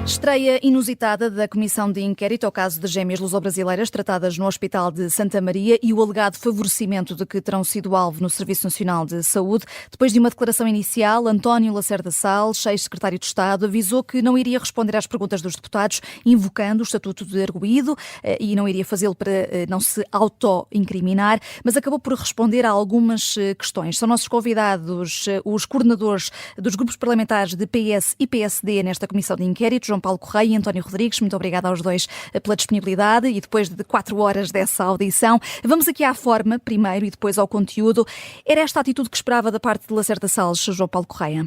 Estreia inusitada da Comissão de Inquérito ao caso de gêmeas luso-brasileiras tratadas no Hospital de Santa Maria e o alegado favorecimento de que terão sido alvo no Serviço Nacional de Saúde. Depois de uma declaração inicial, António Lacerda Salles, ex-secretário de Estado, avisou que não iria responder às perguntas dos deputados, invocando o estatuto de arguido e não iria fazê-lo para não se auto-incriminar, mas acabou por responder a algumas questões. São nossos convidados os coordenadores dos grupos parlamentares de PS e PSD nesta Comissão de Inquérito, João Paulo Correia e António Rodrigues. Muito obrigada aos dois pela disponibilidade e depois de 4 horas dessa audição. Vamos aqui à forma primeiro e depois ao conteúdo. Era esta a atitude que esperava da parte de Lacerda Salles, João Paulo Correia?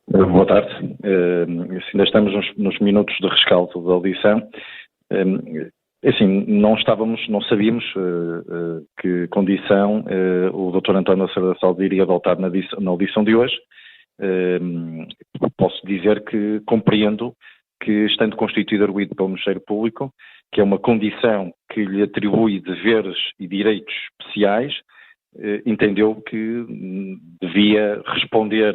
Boa tarde. Ainda estamos nos minutos de rescaldo da audição. Assim, não sabíamos que condição o Dr. António Lacerda Salles iria adotar na audição de hoje. Posso dizer que compreendo que, estando constituído arguido pelo Ministério Público, que é uma condição que lhe atribui deveres e direitos especiais, entendeu que devia responder,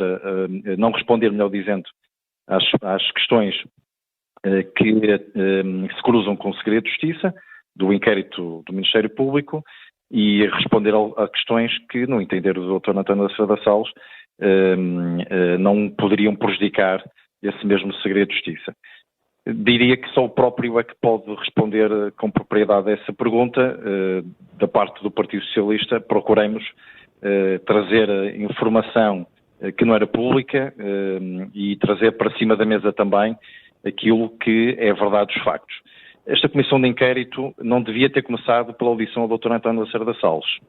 não responder, melhor dizendo, às questões que se cruzam com o segredo de justiça, do inquérito do Ministério Público, e responder a questões que, no entender do Dr. António Lacerda Salles, não poderiam prejudicar esse mesmo segredo de justiça. Diria que só o próprio é que pode responder com propriedade a essa pergunta. Da parte do Partido Socialista, procuremos trazer informação que não era pública e trazer para cima da mesa também aquilo que é verdade dos factos. Esta comissão de inquérito não devia ter começado pela audição ao Dr. António Lacerda Salles.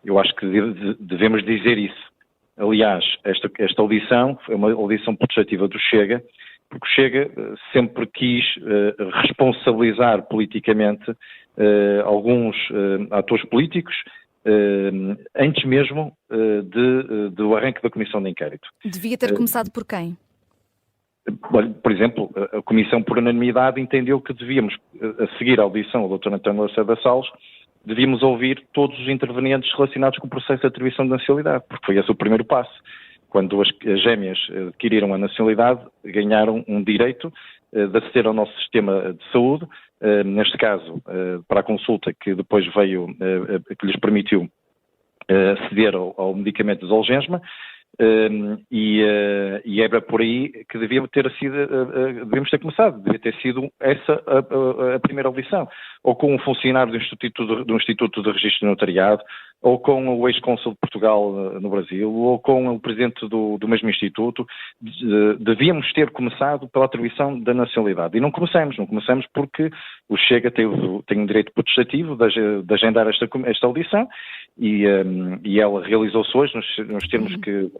Eu acho que devemos dizer isso. Aliás, esta audição foi uma audição protestativa do Chega, porque o Chega sempre quis responsabilizar politicamente alguns atores políticos antes mesmo do arranque da comissão de inquérito. Devia ter começado por quem? Por exemplo, a Comissão, por unanimidade, entendeu que devíamos, a seguir a audição ao Dr. António Lacerda Salles, devíamos ouvir todos os intervenientes relacionados com o processo de atribuição de nacionalidade, porque foi esse o primeiro passo. Quando as gêmeas adquiriram a nacionalidade, ganharam um direito de aceder ao nosso sistema de saúde, neste caso, para a consulta que depois veio, que lhes permitiu aceder ao medicamento de Zolgensma, e era por aí que devíamos ter começado, devia ter sido essa a primeira audição, ou com um funcionário do Instituto de Registro Notariado, ou com o ex-cônsul de Portugal no Brasil, ou com o presidente do mesmo instituto. Devíamos ter começado pela atribuição da nacionalidade. E não começamos porque o Chega tem um direito protestativo de agendar esta audição, e ela realizou-se hoje nos termos que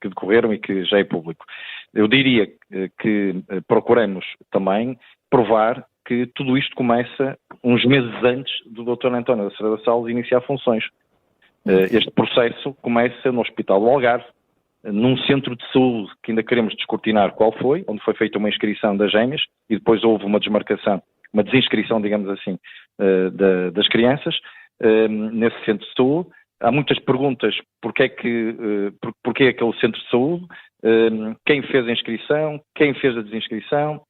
decorreram e que já é público. Eu diria que procuramos também provar que tudo isto começa uns meses antes do Dr. António Lacerda Salles iniciar funções. Este processo começa no Hospital do Algarve, num centro de saúde que ainda queremos descortinar qual foi, onde foi feita uma inscrição das gêmeas e depois houve uma desinscrição, digamos assim, das crianças, nesse centro de saúde. Há muitas perguntas, porquê aquele centro de saúde, quem fez a inscrição, quem fez a desinscrição.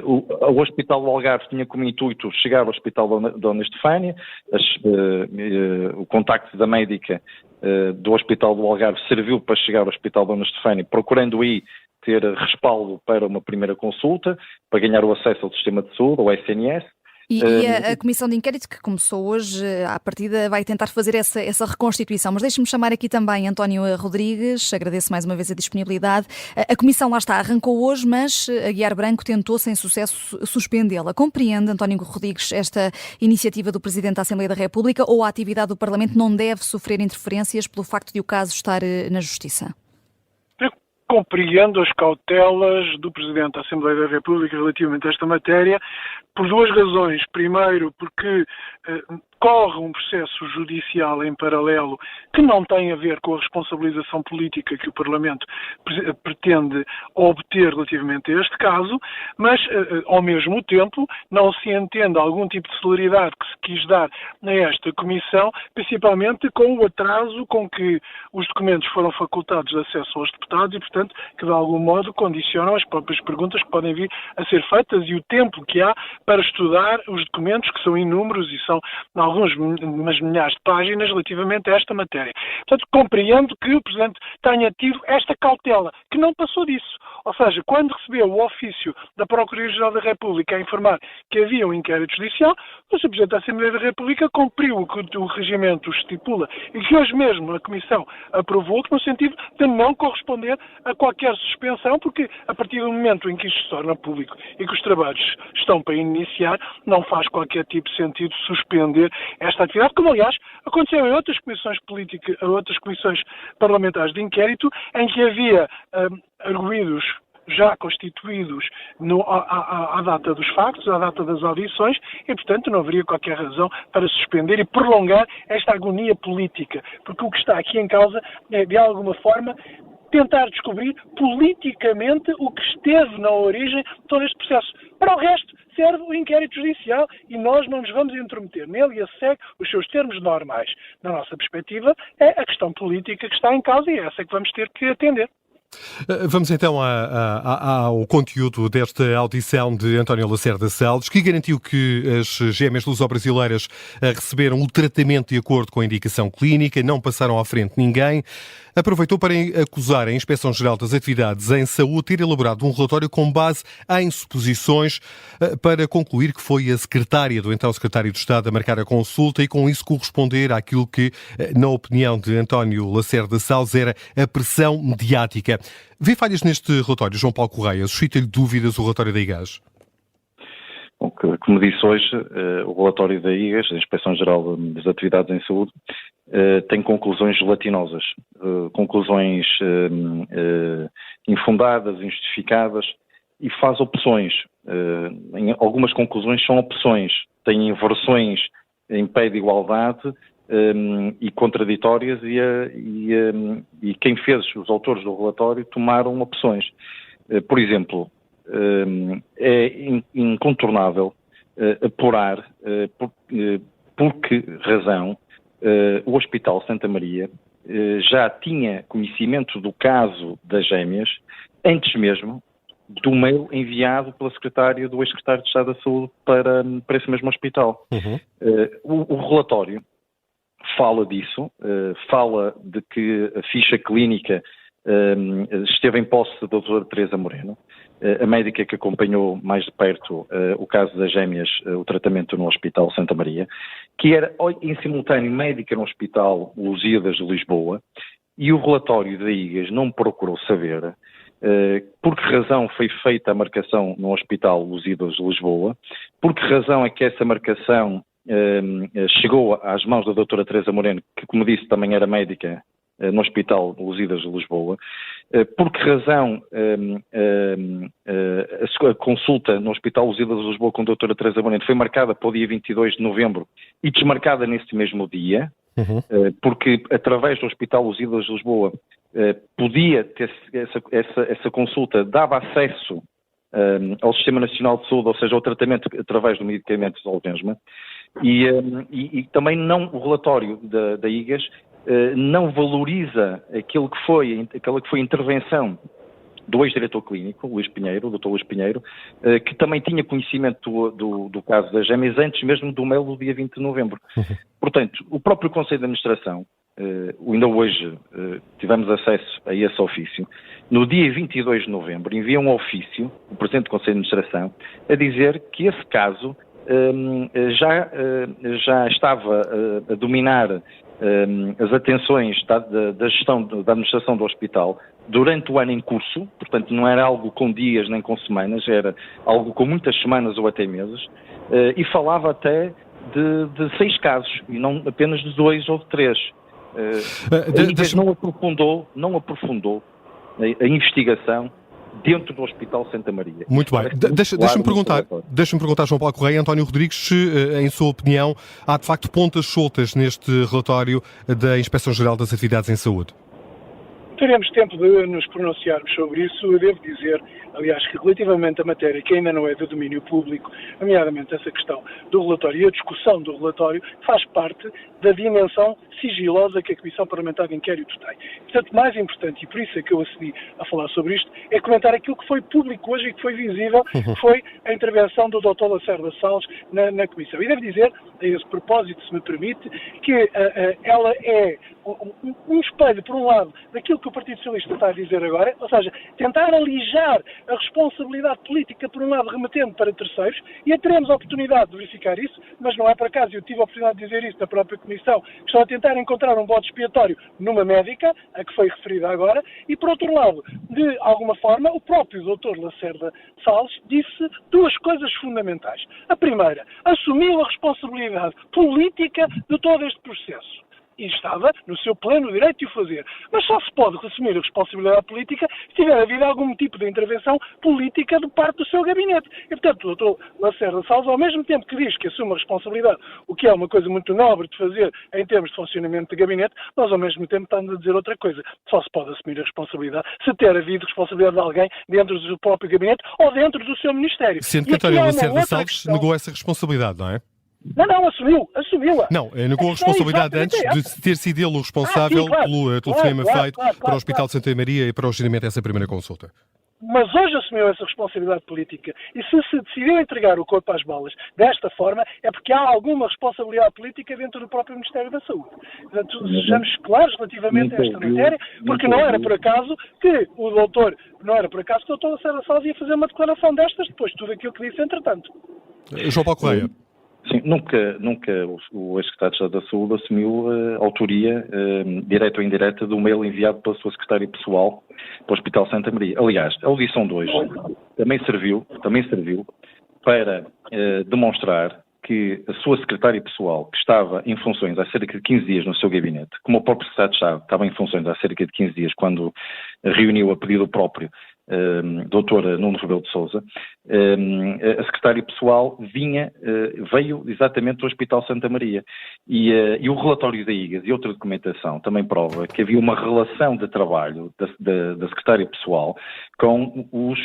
O Hospital do Algarve tinha como intuito chegar ao Hospital da Dona Estefânia. O contacto da médica do Hospital do Algarve serviu para chegar ao Hospital da Dona Estefânia, procurando aí ter respaldo para uma primeira consulta, para ganhar o acesso ao sistema de saúde, ao SNS. E a Comissão de Inquérito que começou hoje, à partida, vai tentar fazer essa reconstituição. Mas deixe-me chamar aqui também António Rodrigues, agradeço mais uma vez a disponibilidade. A Comissão, lá está, arrancou hoje, mas Aguiar Branco tentou, sem sucesso, suspendê-la. Compreende, António Rodrigues, esta iniciativa do Presidente da Assembleia da República, ou a atividade do Parlamento não deve sofrer interferências pelo facto de o caso estar na Justiça? compreendo as cautelas do Presidente da Assembleia da República relativamente a esta matéria, por duas razões. Primeiro, porque corre um processo judicial em paralelo que não tem a ver com a responsabilização política que o Parlamento pretende obter relativamente a este caso, mas, ao mesmo tempo, não se entende algum tipo de celeridade que se quis dar a esta Comissão, principalmente com o atraso com que os documentos foram facultados de acesso aos deputados e, portanto, que de algum modo condicionam as próprias perguntas que podem vir a ser feitas e o tempo que há para estudar os documentos, que são inúmeros e são umas milhares de páginas relativamente a esta matéria. Portanto, compreendo que o Presidente tenha tido esta cautela, que não passou disso. Ou seja, quando recebeu o ofício da Procuradoria-Geral da República a informar que havia um inquérito judicial, o Sr. Presidente da Assembleia da República cumpriu o que o regimento estipula e que hoje mesmo a Comissão aprovou, no sentido de não corresponder a qualquer suspensão, porque a partir do momento em que isto se torna público e que os trabalhos estão para iniciar, não faz qualquer tipo de sentido suspender esta atividade, como aliás aconteceu em outras comissões políticas, outras comissões parlamentares de inquérito, em que havia arguidos já constituídos à data dos factos, à data das audições, e, portanto, não haveria qualquer razão para suspender e prolongar esta agonia política, porque o que está aqui em causa é, de alguma forma, tentar descobrir politicamente o que esteve na origem de todo este processo. Para o resto, serve o inquérito judicial e nós não nos vamos intrometer nele e ele segue os seus termos normais. Na nossa perspectiva, é a questão política que está em causa e é essa que vamos ter que atender. Vamos então ao conteúdo desta audição de António Lacerda Salles, que garantiu que as gêmeas luso-brasileiras receberam o tratamento de acordo com a indicação clínica, não passaram à frente ninguém. Aproveitou para acusar a Inspeção-Geral das Atividades em Saúde ter elaborado um relatório com base em suposições para concluir que foi a secretária do então secretário de Estado a marcar a consulta e com isso corresponder àquilo que, na opinião de António Lacerda Salles, era a pressão mediática. Vê falhas neste relatório, João Paulo Correia? Suscita-lhe dúvidas o relatório da IGAS? Bom, como disse hoje, o relatório da IGAS, da Inspeção-Geral das Atividades em Saúde, tem conclusões gelatinosas, conclusões infundadas, injustificadas e faz opções. Algumas conclusões são opções, têm versões em pé de igualdade e contraditórias e quem fez, os autores do relatório, tomaram opções. Por exemplo, é incontornável apurar por que razão o Hospital Santa Maria já tinha conhecimento do caso das gêmeas antes mesmo do mail enviado pela secretária do ex-secretário de Estado da Saúde para esse mesmo hospital. O relatório fala disso, fala de que a ficha clínica esteve em posse da doutora Teresa Moreno, a médica que acompanhou mais de perto o caso das gêmeas, o tratamento no Hospital Santa Maria, que era em simultâneo médica no Hospital Lusíadas de Lisboa, e o relatório da IGAS não procurou saber por que razão foi feita a marcação no Hospital Lusíadas de Lisboa, por que razão é que essa marcação chegou às mãos da doutora Teresa Moreno, que, como disse, também era médica no Hospital Lusíadas de Lisboa, por que razão a consulta no Hospital Lusíadas de Lisboa com a doutora Teresa Moreno foi marcada para o dia 22 de novembro e desmarcada nesse mesmo dia, porque através do Hospital Lusíadas de Lisboa podia ter essa consulta, dava acesso ao Sistema Nacional de Saúde, ou seja, ao tratamento através do medicamento Zolgensma, e também o relatório da IGAS não valoriza aquilo que foi a intervenção do ex-diretor clínico, o Dr. Luís Pinheiro, que também tinha conhecimento do caso das gêmeas antes mesmo do mail do dia 20 de novembro. Portanto, o próprio Conselho de Administração, ainda hoje tivemos acesso a esse ofício, no dia 22 de novembro envia um ofício, o Presidente do Conselho de Administração, a dizer que esse caso já estava a dominar as atenções da gestão da administração do hospital durante o ano em curso, portanto não era algo com dias nem com semanas, era algo com muitas semanas ou até meses, e falava até de 6 casos, e não apenas de 2 ou de 3. A IGAS não aprofundou a investigação dentro do Hospital Santa Maria. Muito bem. Deixa-me perguntar, João Paulo Correia, António Rodrigues, se, em sua opinião, há de facto pontas soltas neste relatório da Inspeção-Geral das Atividades em Saúde. Teremos tempo de nos pronunciarmos sobre isso. Eu devo dizer, aliás, que relativamente à matéria que ainda não é de domínio público, nomeadamente essa questão do relatório e a discussão do relatório, faz parte da dimensão sigilosa que a Comissão Parlamentar de Inquérito tem. Portanto, mais importante, e por isso é que eu acedi a falar sobre isto, é comentar aquilo que foi público hoje e que foi visível, foi a intervenção do Dr. Lacerda Salles na Comissão. E devo dizer, a esse propósito, se me permite, que ela é um espelho, por um lado, daquilo que o Partido Socialista está a dizer agora, ou seja, tentar alijar a responsabilidade política, por um lado, remetendo para terceiros, e teremos a oportunidade de verificar isso, mas não é por acaso, eu tive a oportunidade de dizer isso na própria Comissão, que estão a tentar encontrar um bode expiatório numa médica, a que foi referida agora, e por outro lado, de alguma forma, o próprio Dr. Lacerda Salles disse duas coisas fundamentais. A primeira, assumiu a responsabilidade política de todo este processo. E estava no seu pleno direito de o fazer. Mas só se pode assumir a responsabilidade política se tiver havido algum tipo de intervenção política de parte do seu gabinete. E, portanto, o Dr. Lacerda Salles, ao mesmo tempo que diz que assume a responsabilidade, o que é uma coisa muito nobre de fazer em termos de funcionamento de gabinete, nós, ao mesmo tempo, estamos a dizer outra coisa. Só se pode assumir a responsabilidade se ter havido responsabilidade de alguém dentro do próprio gabinete ou dentro do seu ministério. Sendo que António Lacerda Salles negou essa responsabilidade, não é? Não, assumiu-a. Não, negou a responsabilidade antes de ter sido ele o responsável pelo telefonema feito para o Hospital de Santa Maria e para o agendamento dessa primeira consulta. Mas hoje assumiu essa responsabilidade política e se decidiu entregar o corpo às balas desta forma é porque há alguma responsabilidade política dentro do próprio Ministério da Saúde. Portanto, sejamos claros relativamente a esta matéria, porque não era por acaso que o doutor Lacerda Salles ia fazer uma declaração destas depois de tudo aquilo que disse entretanto. João Paulo Correia. Sim, nunca o ex-secretário da Saúde assumiu a autoria, direta ou indireta, do mail enviado pela sua secretária pessoal para o Hospital Santa Maria. Aliás, a audição de hoje também serviu para demonstrar que a sua secretária pessoal, que estava em funções há cerca de 15 dias no seu gabinete, como o próprio secretário estava em funções há cerca de 15 dias, quando reuniu a pedido próprio doutora Nuno Rebelo de Sousa, a secretária pessoal veio exatamente do Hospital Santa Maria e o relatório da IGAS e outra documentação também prova que havia uma relação de trabalho da secretária pessoal com os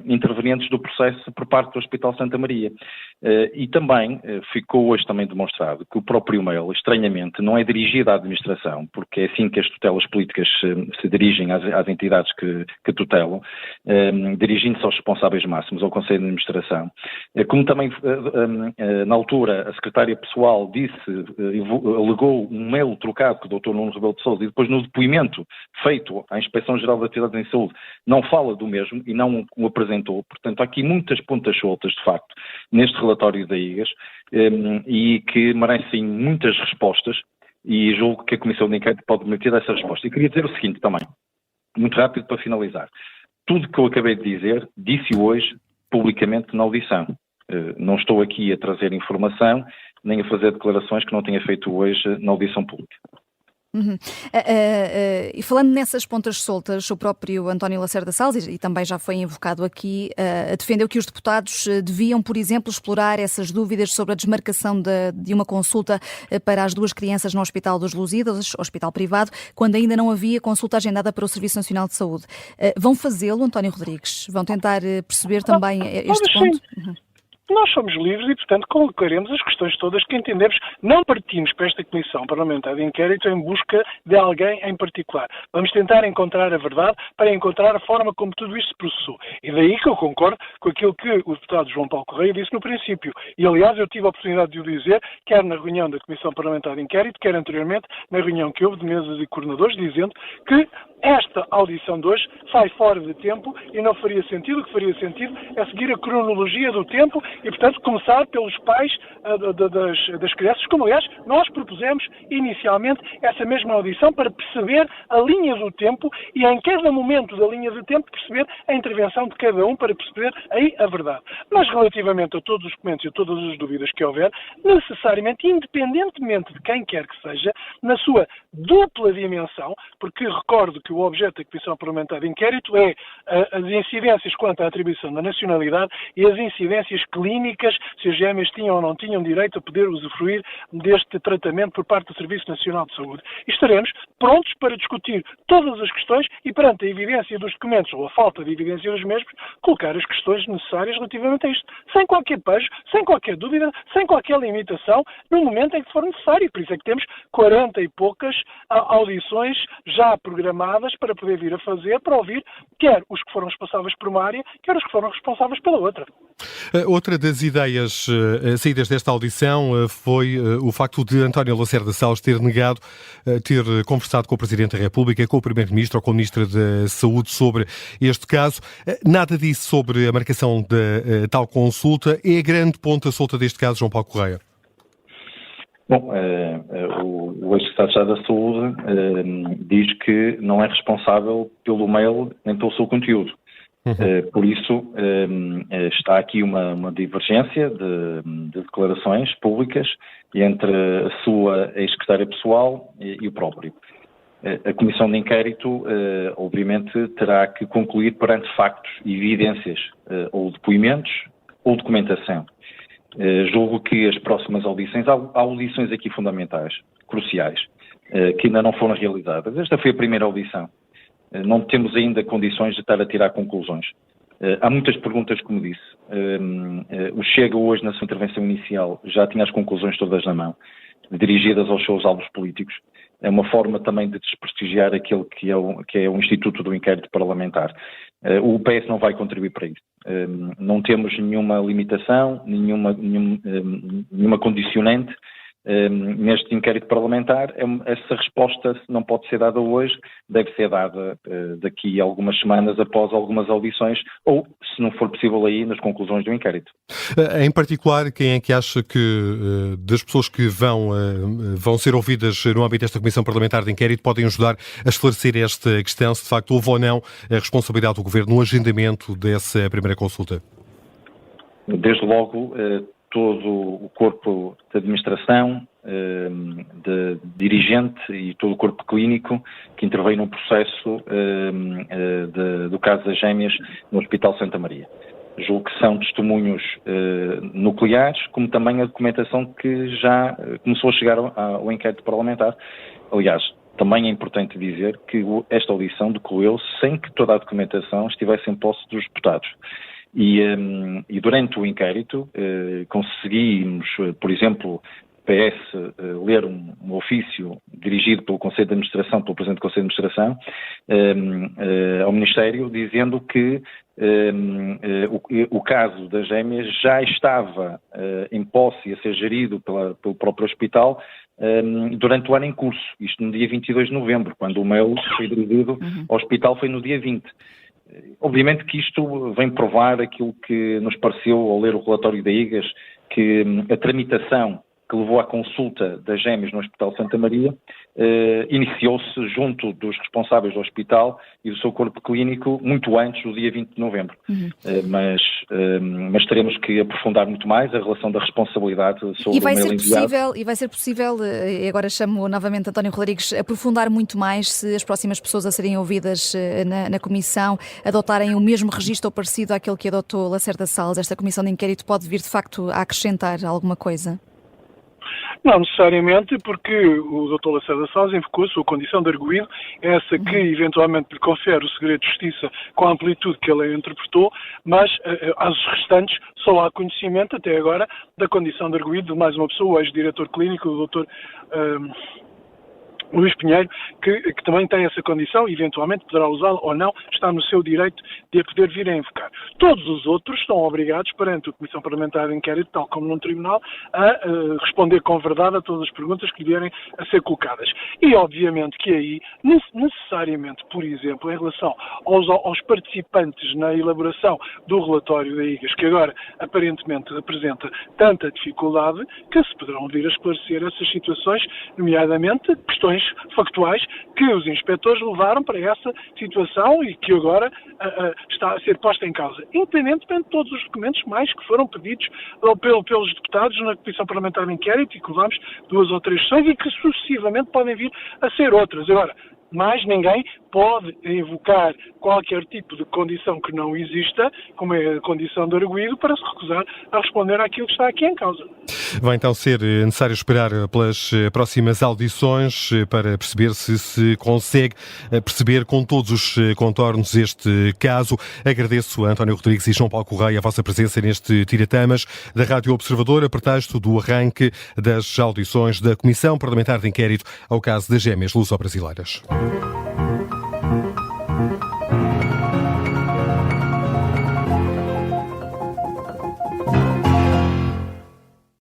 intervenientes do processo por parte do Hospital Santa Maria. E também ficou hoje também demonstrado que o próprio e-mail, estranhamente, não é dirigido à administração, porque é assim que as tutelas políticas se dirigem às entidades que tutelam, dirigindo-se aos responsáveis máximos, ao Conselho de Administração. Como também, na altura, a secretária pessoal alegou um mail trocado com o Dr. Nuno Rebelo de Sousa e depois no depoimento feito à Inspeção-Geral das Atividades em Saúde não fala do mesmo e não o apresentou. Portanto, há aqui muitas pontas soltas, de facto, neste relatório da IGAS e que merecem muitas respostas e julgo que a Comissão de Inquérito pode permitir essa resposta. E queria dizer o seguinte também, muito rápido para finalizar. Tudo que eu acabei de dizer, disse hoje publicamente na audição. Não estou aqui a trazer informação, nem a fazer declarações que não tenha feito hoje na audição pública. E falando nessas pontas soltas, o próprio António Lacerda Salles, e também já foi invocado aqui, defendeu que os deputados deviam, por exemplo, explorar essas dúvidas sobre a desmarcação de uma consulta para as duas crianças no Hospital dos Lusíadas, hospital privado, quando ainda não havia consulta agendada para o Serviço Nacional de Saúde. Vão fazê-lo, António Rodrigues? Vão tentar perceber também este ponto? Nós somos livres e, portanto, colocaremos as questões todas que entendemos. Não partimos para esta Comissão Parlamentar de Inquérito em busca de alguém em particular. Vamos tentar encontrar a verdade para encontrar a forma como tudo isto se processou. E daí que eu concordo com aquilo que o deputado João Paulo Correia disse no princípio. E, aliás, eu tive a oportunidade de o dizer, quer na reunião da Comissão Parlamentar de Inquérito, quer anteriormente na reunião que houve de mesas e coordenadores, dizendo que esta audição de hoje sai fora de tempo e não faria sentido. O que faria sentido é seguir a cronologia do tempo e, portanto, começar pelos pais das crianças, como, aliás, nós propusemos inicialmente essa mesma audição para perceber a linha do tempo e, em cada momento da linha do tempo, perceber a intervenção de cada um para perceber aí a verdade. Mas, relativamente a todos os comentários e a todas as dúvidas que houver, necessariamente, independentemente de quem quer que seja, na sua dupla dimensão, porque recordo que que o objeto da Comissão Parlamentar de Inquérito é as incidências quanto à atribuição da nacionalidade e as incidências clínicas, se as gêmeas tinham ou não tinham direito a poder usufruir deste tratamento por parte do Serviço Nacional de Saúde. E estaremos prontos para discutir todas as questões e, perante a evidência dos documentos ou a falta de evidência dos mesmos, colocar as questões necessárias relativamente a isto, sem qualquer pejo, sem qualquer dúvida, sem qualquer limitação, no momento em que for necessário. Por isso é que temos 40 e poucas audições já programadas para poder vir a fazer, para ouvir quer os que foram responsáveis por uma área, quer os que foram responsáveis pela outra. Outra das ideias saídas desta audição foi o facto de António Lacerda Salles ter negado ter conversado com o Presidente da República, com o Primeiro-Ministro ou com o Ministro da Saúde sobre este caso. Nada disso sobre a marcação de tal consulta. É a grande ponta solta deste caso, João Paulo Correia? Bom, o ex-secretário de Estado da Saúde diz que não é responsável pelo mail nem pelo seu conteúdo. Por isso, está aqui uma divergência de declarações públicas entre a sua ex-secretária pessoal e o próprio. A Comissão de Inquérito, obviamente, terá que concluir perante factos e evidências, ou depoimentos, ou documentação. Julgo que as próximas audições, há audições aqui fundamentais, cruciais, que ainda não foram realizadas. Esta foi a primeira audição. Não temos ainda condições de estar a tirar conclusões. Há muitas perguntas, como disse. O Chega hoje, na sua intervenção inicial, já tinha as conclusões todas na mão, dirigidas aos seus alvos políticos. É uma forma também de desprestigiar aquele que é o Instituto do Inquérito Parlamentar. O PS não vai contribuir para isso. Não temos nenhuma limitação, nenhuma condicionante neste inquérito parlamentar. Essa resposta não pode ser dada hoje, deve ser dada daqui a algumas semanas após algumas audições ou, se não for possível aí, nas conclusões do inquérito. Em particular, quem é que acha que das pessoas que vão ser ouvidas no âmbito desta Comissão Parlamentar de Inquérito podem ajudar a esclarecer esta questão, se de facto houve ou não a responsabilidade do Governo no agendamento dessa primeira consulta? Desde logo, todo o corpo de administração, de dirigente e todo o corpo clínico que interveio no processo do caso das gêmeas no Hospital Santa Maria. Julgo que são testemunhos nucleares, como também a documentação que já começou a chegar ao inquérito parlamentar. Aliás, também é importante dizer que esta audição decorreu sem que toda a documentação estivesse em posse dos deputados. E durante o inquérito conseguimos, por exemplo, PS ler um ofício dirigido pelo Conselho de Administração, pelo Presidente do Conselho de Administração, ao Ministério, dizendo que o caso das gêmeas já estava em posse e a ser gerido pelo próprio hospital durante o ano em curso. Isto no dia 22 de novembro, quando o mail foi dirigido ao hospital, foi no dia 20. Obviamente que isto vem provar aquilo que nos pareceu ao ler o relatório da IGAS, que a tramitação que levou à consulta das gêmeas no Hospital Santa Maria iniciou-se junto dos responsáveis do hospital e do seu corpo clínico muito antes do dia 20 de novembro. Mas teremos que aprofundar muito mais a relação da responsabilidade sobre o mail enviado. E vai ser possível, e agora chamo novamente António Rodrigues, aprofundar muito mais se as próximas pessoas a serem ouvidas na Comissão adotarem o mesmo registro ou parecido àquele que adotou Lacerda Salles. Esta Comissão de Inquérito pode vir, de facto, a acrescentar alguma coisa? Não necessariamente, porque o Dr. Lacerda Salles invocou a sua condição de arguido, essa que eventualmente lhe confere o segredo de justiça com a amplitude que ele a interpretou, mas aos restantes só há conhecimento até agora da condição de arguido de mais uma pessoa, o ex-diretor clínico, o Dr. Luís Pinheiro, que também tem essa condição e eventualmente poderá usá-la ou não, está no seu direito de a poder vir a invocar. Todos os outros estão obrigados, perante a Comissão Parlamentar de Inquérito, tal como num tribunal, a responder com verdade a todas as perguntas que lhe vierem a ser colocadas. E, obviamente, que aí, necessariamente, por exemplo, em relação aos participantes na elaboração do relatório da IGAS, que agora, aparentemente, apresenta tanta dificuldade, que se poderão vir a esclarecer essas situações, nomeadamente questões factuais que os inspectores levaram para essa situação e que agora está a ser posta em causa, independentemente de todos os documentos mais que foram pedidos pelos deputados na Comissão Parlamentar de Inquérito e que levamos 2 ou 3 sessões e que sucessivamente podem vir a ser outras. Agora, mais ninguém pode invocar qualquer tipo de condição que não exista, como é a condição de arguido, para se recusar a responder àquilo que está aqui em causa. Vai então ser necessário esperar pelas próximas audições para perceber se consegue perceber com todos os contornos este caso. Agradeço a António Rodrigues e João Paulo Correia a vossa presença neste Tira-Tamas da Rádio Observador, a pretexto do arranque das audições da Comissão Parlamentar de Inquérito ao caso das Gêmeas Luso-Brasileiras.